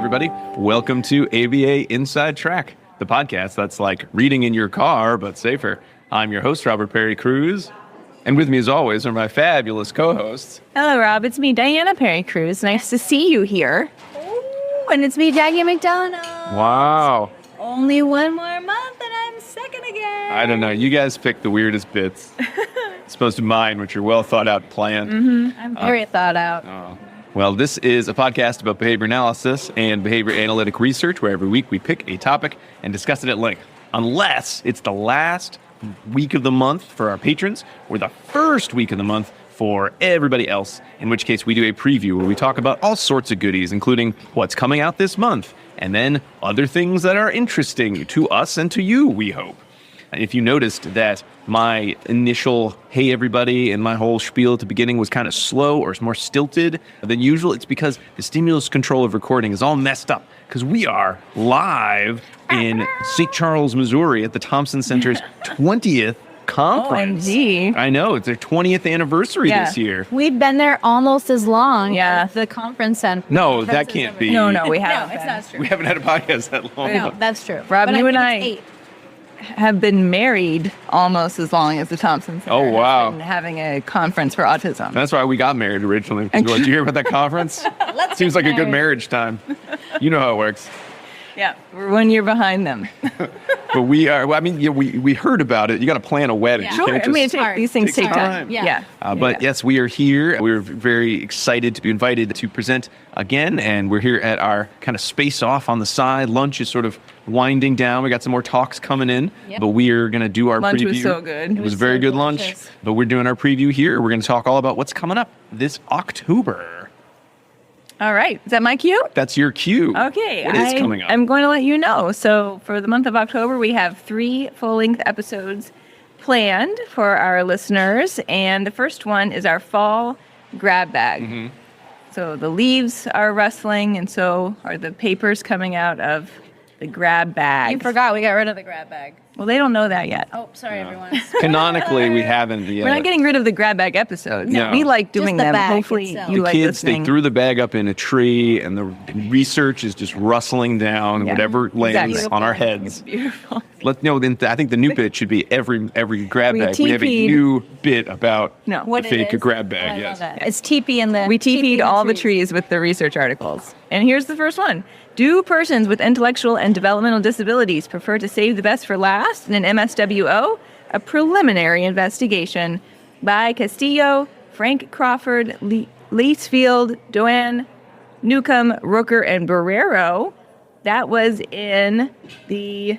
everybody. Welcome to ABA Inside Track, the podcast that's like reading in your car, but safer. I'm your host, Robert Perry Cruz. And with me, as always, are my fabulous co-hosts. Hello, Rob. It's me, Diana Perry Cruz. Nice to see you here. Ooh, and it's me, Jackie McDonald. Wow. Only one more month and I'm second again. I don't know. You guys picked the weirdest bits. It's supposed to mine, which are well thought out, planned. Mm-hmm. I'm very thought out. Well, this is a podcast about behavior analysis and behavior analytic research, where every week we pick a topic and discuss it at length. Unless it's the last week of the month for our patrons, or the first week of the month for everybody else, in which case we do a preview where we talk about all sorts of goodies, including what's coming out this month, and then other things that are interesting to us and to you, we hope. If you noticed that my initial, hey everybody, and my whole spiel at the beginning was kind of slow or more stilted than usual, it's because the stimulus control of recording is all messed up, because we are live in St. Charles, Missouri at the Thompson Center's 20th conference. OMG. I know, it's their 20th anniversary this year. We've been there almost as long Yeah. as the conference center. No, that can't be. No, we haven't. No, it's not true. We haven't had a podcast that long. No, that's true. Rob, But you and think I- it's 8. Have been married almost as long as the Thompson Center. Oh, wow. Has been having a conference for autism. That's why we got married originally. Did you hear about that conference? Seems like a good marriage time. You know how it works. Yeah, we're 1 year behind them. But we are, well, I mean, yeah, we heard about it. You got to plan a wedding. Yeah. You Sure, can't I mean, just- these things takes take time. time. Yeah. But yes, we are here. We're very excited to be invited to present again, and we're here at our kind of space off on the side. Lunch is sort of winding down. We got some more talks coming in, Yep. but we are going to do our Lunch preview. was so good. It was very so good lunch, delicious. but we're doing our preview here. We're going to talk all about what's coming up this October. All right. Is that my cue? That's your cue. Okay. What is coming up? I'm going to let you know. So for the month of October, we have 3 full-length episodes planned for our listeners. And the first one is our fall grab bag. Mm-hmm. So the leaves are rustling, and so are the papers coming out of the grab bag. You forgot we got rid of the grab bag. Well, they don't know that yet. Oh, sorry, everyone. Canonically, we haven't yet. We're not getting rid of the grab bag episodes. No. We like doing the them. bag Hopefully itself. you The like kids, they listening. threw the bag up in a tree, and the research is just rustling down, Yeah, whatever lands exactly. on our heads. Beautiful. I think the new bit should be every grab We bag. We have a TP'd. new bit about No. What the it fake is. grab I bag. love Yes. that. It's teepee in the We TP'd all the trees. trees with the research articles. And here's the first one. Do persons with intellectual and developmental disabilities prefer to save the best for last in an MSWO? A preliminary investigation by Castillo, Frank Crawford, Lacefield, Doan, Newcomb, Rooker, and Barrero. That was in the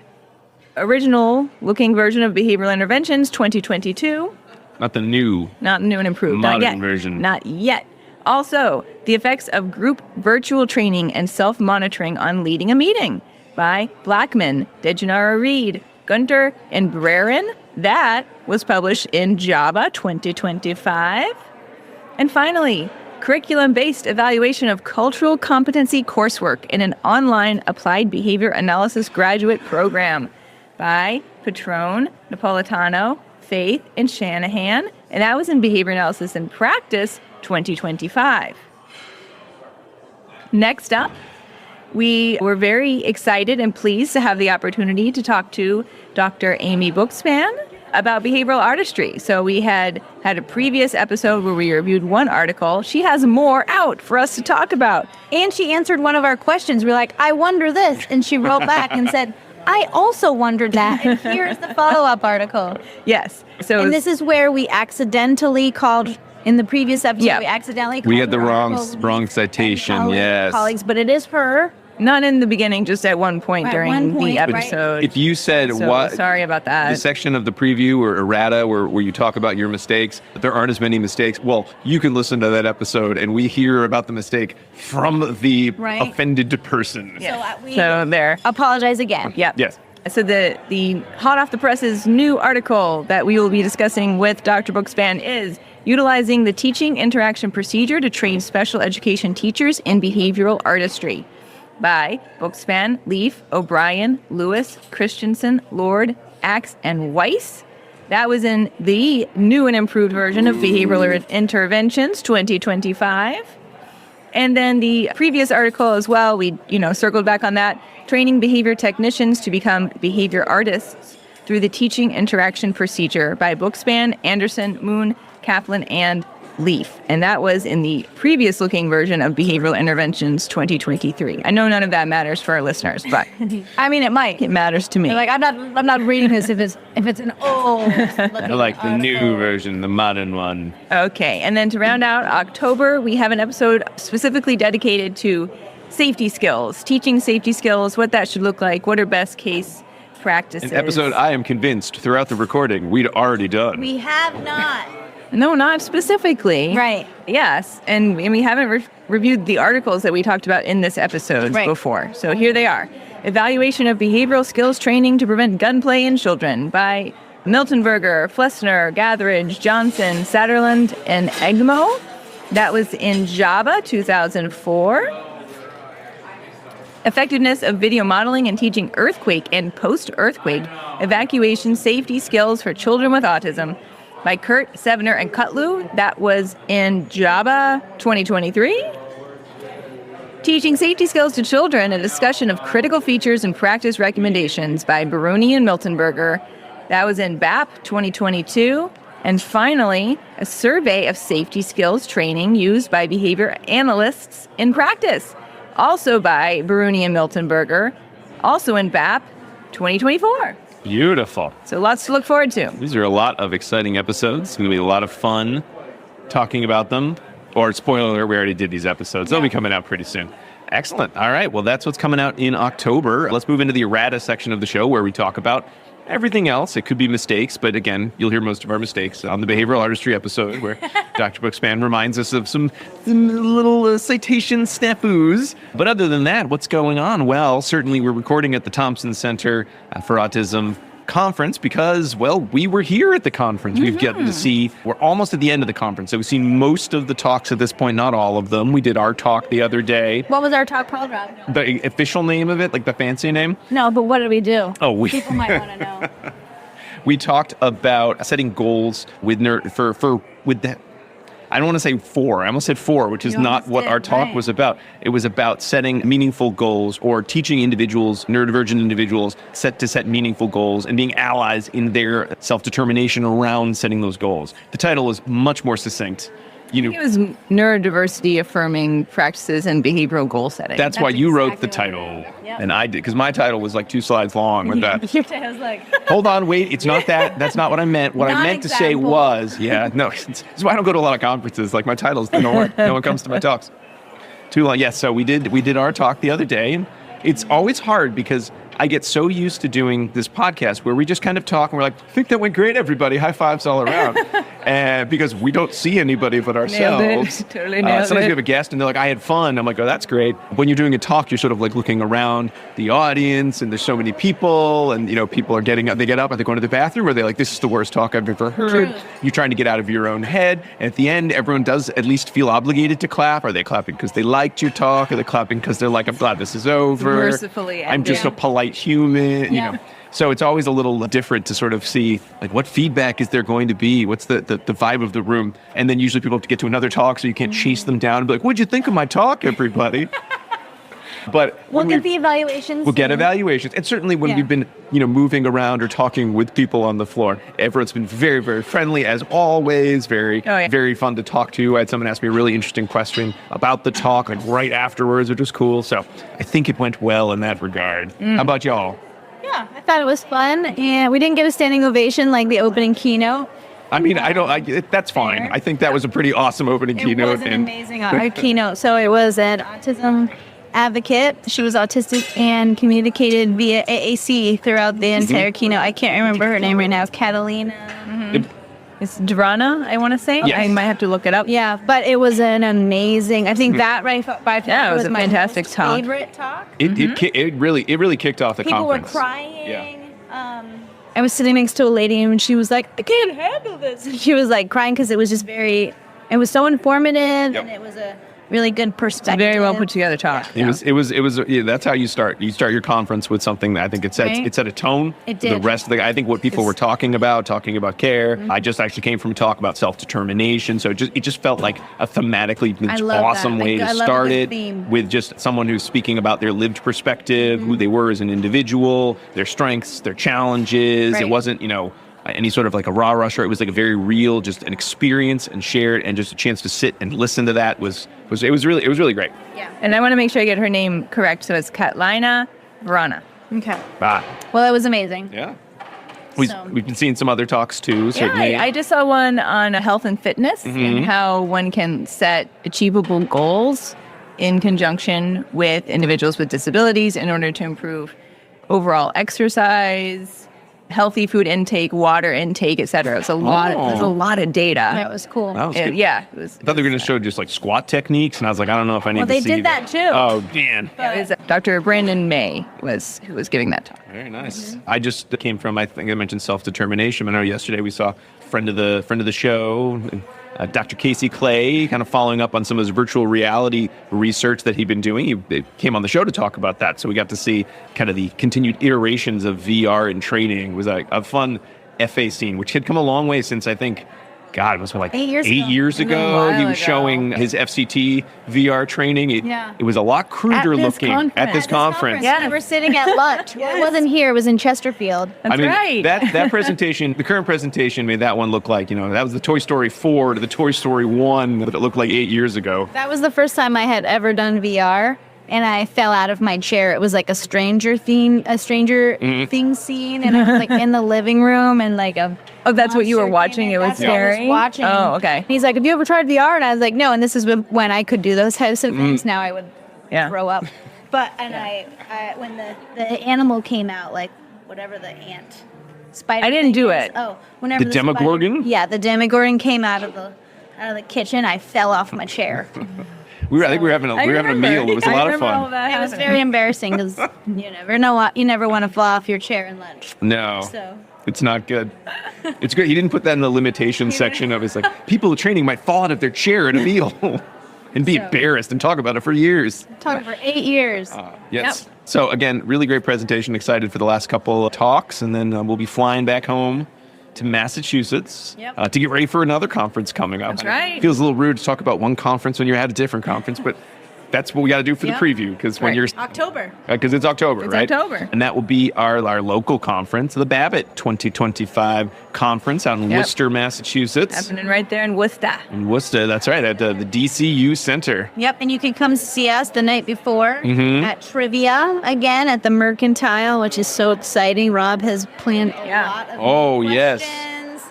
original looking version of Behavioral Interventions 2022. Not the new. Not new and improved. Not Modern yet. version. Not yet. Also, the effects of group virtual training and self-monitoring on leading a meeting by Blackman, Dejanara Reed, Gunter, and Brerin. That was published in Java 2025. And finally, curriculum-based evaluation of cultural competency coursework in an online applied behavior analysis graduate program by Patrone, Napolitano, Faith, and Shanahan. And that was in Behavior Analysis and Practice 2025. Next up, we were very excited and pleased to have the opportunity to talk to Dr. Amy Bukszpan about behavioral artistry. So we had a previous episode where we reviewed one article. She has more out for us to talk about. And she answered one of our questions. We're like, I wonder this. And she wrote back and said, I also wondered that. And here's the follow-up article. Yes. So And this is where we accidentally called, in the previous episode, Yeah. we accidentally called We had the her wrong article wrong citation. Yes. colleagues, but it is her. not in the beginning, just at one point At during one point, the right. episode. If you said So what, sorry about that. the section of the preview or errata where you talk about your mistakes, but there aren't as many mistakes, well, you can listen to that episode and we hear about the mistake from the Right. offended person. Yeah. So we So there. apologize again. Yep. Yes. So the hot off the presses new article that we will be discussing with Dr. Bukszpan is utilizing the teaching interaction procedure to train special education teachers in behavioral artistry by Bukszpan, Leaf, O'Brien, Lewis, Christensen, Lord, Axe, and Weiss. That was in the new and improved version of Behavioral Interventions 2025. And then the previous article as well, we, circled back on that, training behavior technicians to become behavior artists through the teaching interaction procedure by Bukszpan, Anderson, Moon, Kaplan, and Leaf. And that was in the previous looking version of Behavioral Interventions 2023. I know none of that matters for our listeners, but I mean, it might. it matters to me. Like, I'm not reading this if it's an old. I like the new version, the modern one. Okay, and then to round out October, we have an episode specifically dedicated to safety skills, teaching safety skills, what that should look like, what are best case practices. An episode I am convinced throughout the recording we'd already done. We have not. No, not specifically. Right. Yes, and we haven't reviewed the articles that we talked about in this episode before. So here they are. Evaluation of Behavioral Skills Training to Prevent Gunplay in Children by Miltenberger, Flessner, Gatheridge, Johnson, Satterland, and Egmo. That was in Java 2004. Effectiveness of Video Modeling and Teaching Earthquake and Post-Earthquake Evacuation Safety Skills for Children with Autism by Kurt, Sevener, and Kutlu. That was in Java 2023. Teaching Safety Skills to Children, a discussion of critical features and practice recommendations by Baruni and Miltenberger. That was in BAP 2022. And finally, a survey of safety skills training used by behavior analysts in practice, also by Baruni and Miltenberger, also in BAP 2024. Beautiful. So lots to look forward to. These are a lot of exciting episodes. It's going to be a lot of fun talking about them. Or, spoiler alert, we already did these episodes. They'll be coming out pretty soon. Excellent. All right. Well, that's what's coming out in October. Let's move into the errata section of the show where we talk about everything else. It could be mistakes, but again, you'll hear most of our mistakes on the Behavioral Artistry episode where Dr. Bukszpan reminds us of some little citation snafus. But other than that, what's going on? Well, certainly we're recording at the Thompson Center for Autism conference because, well, we were here at the conference. We've gotten to see, we're almost at the end of the conference. So we've seen most of the talks at this point, not all of them. We did our talk the other day. What was our talk called, Rob? The official name of it, like the fancy name? No, but what did we do? Oh, People might want to know. We talked about setting goals with I don't want to say four. I almost said four, which is not what our talk was about. It was about setting meaningful goals or teaching individuals, neurodivergent individuals, set meaningful goals and being allies in their self-determination around setting those goals. The title is much more succinct. It was neurodiversity affirming practices and behavioral goal setting. That's why you wrote the title, and I did, because my title was like 2 slides long with that. Your title's like... Hold on, wait, it's not that. That's not what I meant. What I meant to say was, that's why I don't go to a lot of conferences. Like my titles don't work. No one comes to my talks. Too long. Yes, so we did our talk the other day, and it's always hard because I get so used to doing this podcast where we just kind of talk and we're like, I think that went great, everybody. High fives all around. And because we don't see anybody but ourselves. Totally nailed sometimes it. we have a guest and they're like, I had fun. I'm like, oh, that's great. When you're doing a talk, you're sort of like looking around the audience and there's so many people and, people are getting up. They get up. Are they going to the bathroom? Or are they like, this is the worst talk I've ever heard? True. You're trying to get out of your own head. And at the end, everyone does at least feel obligated to clap. Are they clapping because they liked your talk? Are they clapping because they're like, I'm glad this is over? Mercifully I'm just a polite human, So it's always a little different to sort of see, like, what feedback is there going to be? What's the vibe of the room? And then usually people have to get to another talk, so you can't chase them down and be like, what'd you think of my talk, everybody? But we'll get the evaluations. We'll get evaluations. And certainly when we've been, moving around or talking with people on the floor, everyone's been very, very friendly as always, very fun to talk to. I had someone ask me a really interesting question about the talk, like right afterwards, which was cool. So I think it went well in that regard. How about y'all? Yeah, I thought it was fun, and we didn't get a standing ovation like the opening keynote. I mean, that's fine. I think that was a pretty awesome opening keynote. It was an amazing keynote. So it was an autism advocate. She was autistic and communicated via AAC throughout the entire keynote. I can't remember her name right now. It's Catalina. It's Drana, I want to say. Yes. I might have to look it up. Yeah, but it was an amazing. I think that by far it was a my fantastic most talk. favorite talk. It really kicked off the People conference. were crying. Yeah. I was sitting next to a lady and she was like, I can't handle this. And she was like crying because it was just it was so informative and it was a really good perspective. Very well put together talk. It was. Yeah, that's how you start. You start your conference with something that I think it set a tone. It for did. The rest of I think what people were talking about care. I just actually came from a talk about self-determination, so it just felt like a thematically awesome way to start it with just someone who's speaking about their lived perspective, who they were as an individual, their strengths, their challenges. It wasn't, any sort of like a rah-rah show. It was like a very real, just an experience and shared, and just a chance to sit and listen to that was really great. Yeah. And I want to make sure I get her name correct. So it's Headliner Verona. Okay. Ah, Well, it was amazing. yeah. We've been seeing some other talks too. Certainly. Yeah, I just saw one on health and fitness and how one can set achievable goals in conjunction with individuals with disabilities in order to improve overall exercise, healthy food intake, water intake, etc. It's a lot. There's a lot of data. That was cool. That was good. Yeah, it was. I thought they were going to show just like squat techniques, and I was like, I don't know if I need to see they did that too. Oh, man. It was Dr. Brandon May who was giving that talk. Very nice. I just came from, I think I mentioned self-determination. I know yesterday we saw friend of the show, Dr. Casey Clay, kind of following up on some of his virtual reality research that he'd been doing. He came on the show to talk about that, so we got to see kind of the continued iterations of VR and training. It was a fun FA scene, which had come a long way since, I think, God, it was like 8 years ago. 8 years ago. He was showing his FCT VR training. It was a lot cruder looking at this conference. Yeah. We were sitting at lunch. Well, it wasn't here. It was in Chesterfield. That's right. That presentation, the current presentation, made that one look like, that was the Toy Story 4 to the Toy Story 1 that it looked like 8 years ago. That was the first time I had ever done VR. And I fell out of my chair. It was like a Stranger Things scene, and I was like in the living room, and like that's what you were watching. It was scary. I was watching. Oh, okay. And he's like, "Have you ever tried VR?" And I was like, "No." And this is when I could do those types of things. Now I would throw up. But I when the animal came out, like whatever the ant spider. I didn't do it. Oh, whenever The Demogorgon? The Demogorgon came out of the kitchen. I fell off my chair. I think we were having a meal. It was a lot of fun. It was very embarrassing because you never know what you never want to fall off your chair in lunch. No. So. It's not good. It's good. He didn't put that in the limitations section of his people training might fall out of their chair at a meal and be embarrassed and talk about it for years. Talking for 8 years. Yes. Yep. So again, really great presentation. Excited for the last couple of talks, and then we'll be flying back home to Massachusetts to get ready for another conference coming up. That's right. It feels a little rude to talk about one conference when you're at a different conference, but that's what we got to do for the preview, because when you're October. Because it's October, right? October. And that will be our local conference, the Babbitt 2025 conference out in Worcester, Massachusetts. Happening right there in Worcester. In Worcester, that's right, at the DCU Center. Yep, and you can come see us the night before at trivia again at the Mercantile, which is so exciting. Rob has planned a lot of questions.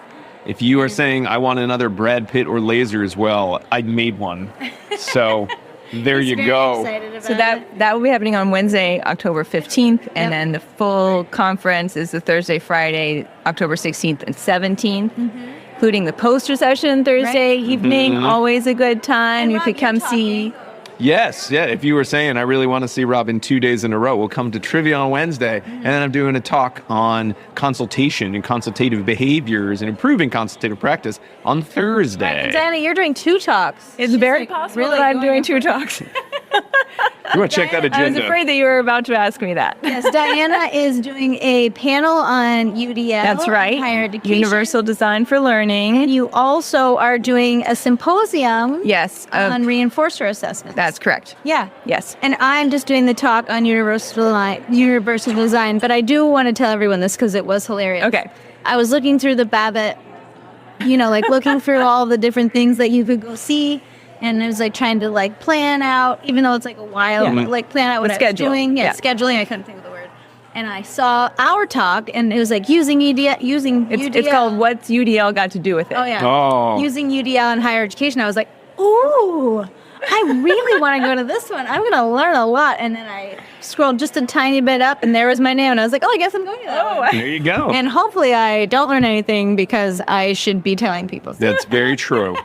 If you are saying, I want another Brad Pitt or laser as well, I made one. So there you go. So that will be happening on Wednesday, October 15th, and then the full conference is the Thursday, Friday, October 16th and 17th, including the poster session Thursday evening. Always a good time. And you Rob, could come you're see. Yes, if you were saying, I really want to see Rob in 2 days in a row, we'll come to trivia on Wednesday, and then I'm doing a talk on consultation and consultative behaviors and improving consultative practice on Thursday. Diana, you're doing 2 talks. It's very possible that I'm doing 2 talks. You want to check that agenda. I was afraid that you were about to ask me that. Yes, Diana is doing a panel on UDL. That's right. Higher education. Universal Design for Learning. And you also are doing a symposium on reinforcer assessment. That's correct. Yeah. Yes. And I'm just doing the talk on universal design, but I do want to tell everyone this because it was hilarious. Okay. I was looking through the Babbitt, looking through all the different things that you could go see. And it was trying to plan out, even though it's a while, plan out what I was doing. Scheduling. I couldn't think of the word. And I saw our talk, and it was using UDL. It's called What's UDL Got to Do with It? Oh, yeah. Oh. Using UDL in higher education. I was like, ooh, I really want to go to this one. I'm going to learn a lot. And then I scrolled just a tiny bit up, and there was my name. And I was like, I guess I'm going to that one. There you go. And hopefully I don't learn anything because I should be telling people. That's very true.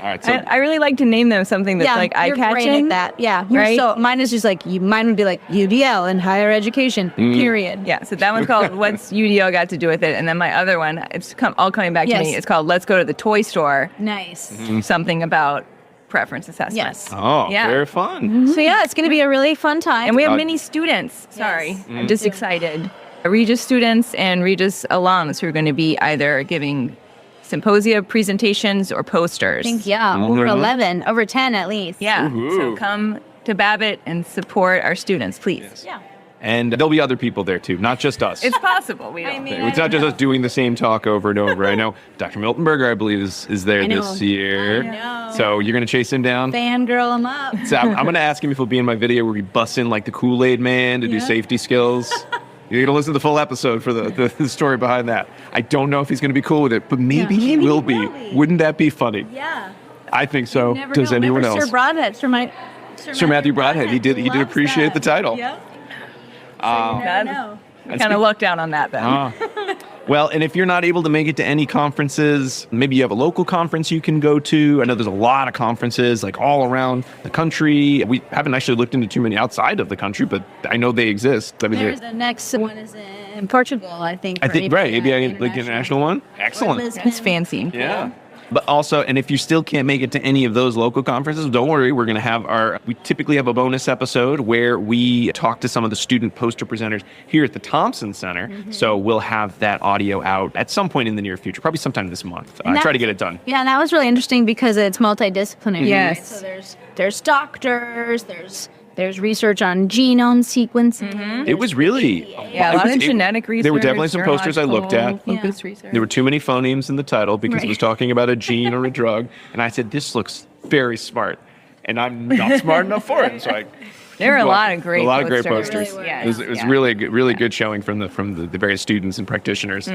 All right, so I really like to name them something that's eye-catching. You're great at that. Yeah, right? So mine is just mine would be UDL in higher education, period. Yeah, so that one's called What's UDL Got to Do with It? And then my other one, it's all coming back to me. It's called Let's Go to the Toy Store. Nice. Something about preference assessment. Yes. Oh, Yeah. very fun. So yeah, it's going to be a really fun time. And we have many students. Sorry, I'm just excited. Regis students and Regis alums who are going to be either giving symposia presentations or posters. I think, over 11, over 10 at least. Yeah. Woohoo. So come to Babbitt and support our students, please. Yes. Yeah. And there'll be other people there too, not just us. It's possible. We don't. It's not just us doing the same talk over and over. I know Dr. Milton Berger, I believe, is there this year. I know. So you're going to chase him down? Fangirl him up. So I'm going to ask him if he'll be in my video where we bust in like the Kool-Aid man to do safety skills. You're going to listen to the full episode for the story behind that. I don't know if he's going to be cool with it, but maybe he will be. Wouldn't that be funny? Yeah. I think so. Never Does know. anyone Remember else? Sir Broadhead, Sir Matthew Broadhead. He did loves appreciate the title. Yep. That- No. Kind of look down on that then. Well, and if you're not able to make it to any conferences, maybe you have a local conference you can go to. I know there's a lot of conferences like all around the country. We haven't actually looked into too many outside of the country, but I know they exist. I mean, There's the next one is in Portugal, I think. I think, right, ABI ABI, like international one. Excellent. Lisbon. That's fancy. Yeah. But also, and if you still can't make it to any of those local conferences, don't worry. We're going to have we typically have a bonus episode where we talk to some of the student poster presenters here at the Thompson Center. So we'll have that audio out at some point in the near future, probably sometime this month. I try to get it done. Yeah, and that was really interesting because it's multidisciplinary. Yes. Right? So there's doctors, there's research on genome sequencing. It was really... Yeah, a lot of genetic research. There were definitely some posters I looked at. Focus research. There were too many phonemes in the title because it was talking about a gene or a drug. And I said, this looks very smart. And I'm not smart enough for it. So There are a lot of great posters. Really Yeah, It was really good showing from the various students and practitioners.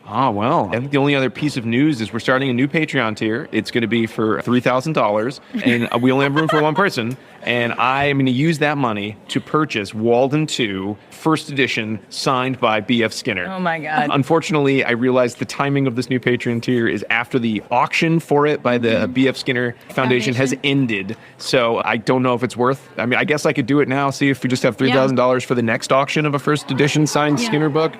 Oh, well, I think the only other piece of news is we're starting a new Patreon tier. It's going to be for $3,000, and we only have room for one person. And I'm going to use that money to purchase Walden 2 first edition signed by B.F. Skinner. Oh, my God. Unfortunately, I realized the timing of this new Patreon tier is after the auction for it by the B.F. Skinner Foundation has ended. So I don't know if it's worth... I mean, I guess I could do it now, see if we just have $3,000 for the next auction of a first edition signed Skinner book.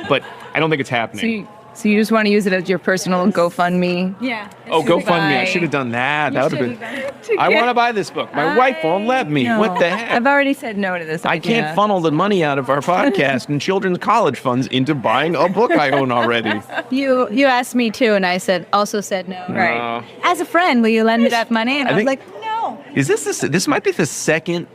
But I don't think it's happening. So you just want to use it as your personal GoFundMe? Yeah. Oh, GoFundMe. I should have done that. That would have been... I want to buy this book. My wife won't let me. No. What the heck? I've already said no to this I idea. can't funnel the money out of our podcast and children's college funds into buying a book I own already. You asked me too, and I also said no. Right. As a friend, will you lend me that money? And I was think- like, no. Is this might be the second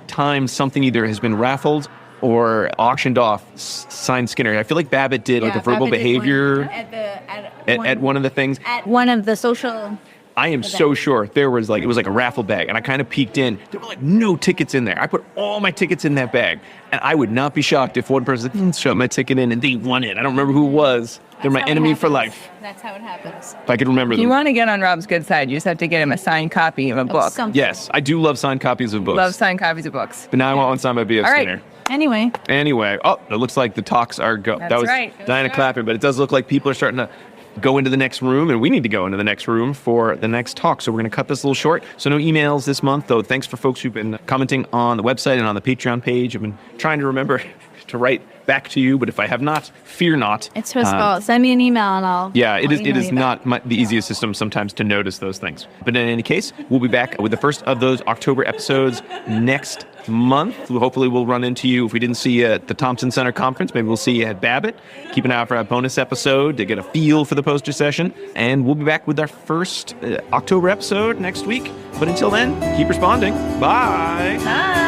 time something either has been raffled or auctioned off signed Skinner. I feel like Babbitt did like a verbal Babbitt did behavior one at one of the things. At one of the social... I am so sure there was it was like a raffle bag, and I kind of peeked in. There were like no tickets in there. I put all my tickets in that bag, and I would not be shocked if one person didn't shove my ticket in and they won it. I don't remember who it was. They're my enemy for life. That's how it happens. If I could remember If them. you want to get on Rob's good side, you just have to get him a signed copy of a book. Something. Yes, I do love signed copies of books. Love signed copies of books. But now I want one signed by B.F. All right. Skinner. Anyway. Anyway, it looks like the talks are go. That's That was right. Diana clapping, but it does look like people are starting to go into the next room, and we need to go into the next room for the next talk. So we're going to cut this a little short. So no emails this month, though. Thanks for folks who've been commenting on the website and on the Patreon page. I've been trying to remember to write back to you, but if I have not, fear not. It's his fault. Send me an email and I'll... Yeah, it is. email It is you not the easiest system sometimes to notice those things. But in any case, we'll be back with the first of those October episodes next month. Hopefully, we'll run into you if we didn't see you at the Thompson Center conference. Maybe we'll see you at Babbitt. Keep an eye out for our bonus episode to get a feel for the poster session. And we'll be back with our first October episode next week. But until then, keep responding. Bye. Bye.